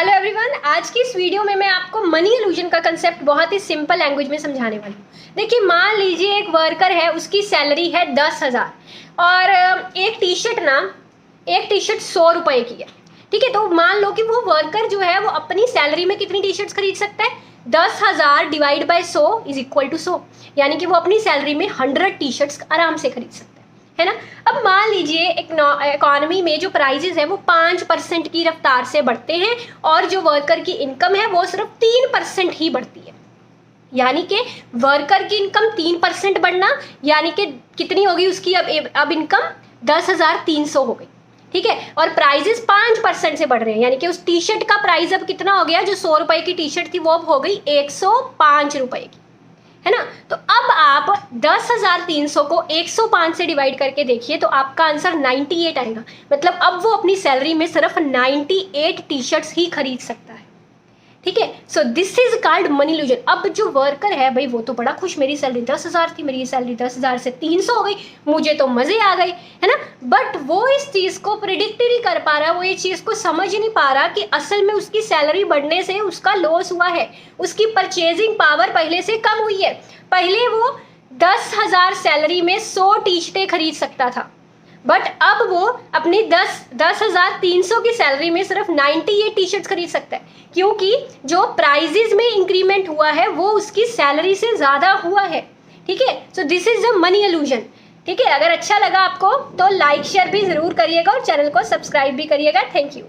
Hello everyone, आज की इस वीडियो में मैं आपको मनी इल्यूजन का कंसेप्ट बहुत ही सिंपल लैंग्वेज में समझाने वाली हूँ। देखिए, मान लीजिए एक वर्कर है, उसकी सैलरी है 10,000 और एक टी शर्ट 100 रुपये की है। ठीक है, तो मान लो कि वो वर्कर जो है वो अपनी सैलरी में कितनी टी शर्ट्स खरीद सकता है? 10,000 divide by 100 is equal to 100, यानी कि वो अपनी सैलरी में 100 टी शर्ट्स आराम से खरीद सकता है ना। अब मान लीजिए इकोनॉमी में जो प्राइजेस है वो 5% की रफ्तार से बढ़ते हैं और जो वर्कर की इनकम है वो सिर्फ 3% ही बढ़ती है। यानी कि वर्कर की इनकम 3% बढ़ना, यानी कि कितनी होगी उसकी अब इनकम 10,300 हो गई। ठीक है, और प्राइजेस 5% से बढ़ रहे हैं, यानी कि उस टी शर्ट का प्राइस अब कितना हो गया? जो 100 रुपए की टी शर्ट थी वो अब हो गई 105 रुपए की, है ना। तो अब आप 10,300 को 105 से डिवाइड करके देखिए तो आपका आंसर 98 आएगा। मतलब अब वो अपनी सैलरी में सिर्फ 98 टी शर्ट्स ही खरीद सकता है। ठीक है, so this is called money illusion. अब जो वर्कर है भाई, वो तो बड़ा खुश, मेरी सैलरी 10,000 थी, मेरी सैलरी 10,000 से 300 हो गई, मुझे तो मजे आ गए, है ना। बट वो इस चीज को प्रिडिक्ट नहीं कर पा रहा, वो ये चीज को समझ नहीं पा रहा कि असल में उसकी सैलरी बढ़ने से उसका लॉस हुआ है, उसकी परचेजिंग पावर पहले से कम हुई है। पहले वो 10,000 सैलरी में 100 टी शर्टें खरीद सकता था, बट अब वो अपनी 10,300 की सैलरी में सिर्फ 98 टी शर्ट्स खरीद सकता है, क्योंकि जो प्राइजेस में इंक्रीमेंट हुआ है वो उसकी सैलरी से ज़्यादा हुआ है। ठीक है, so this is the money illusion. ठीक है, अगर अच्छा लगा आपको तो लाइक शेयर भी ज़रूर करिएगा और चैनल को सब्सक्राइब भी करिएगा। Thank you.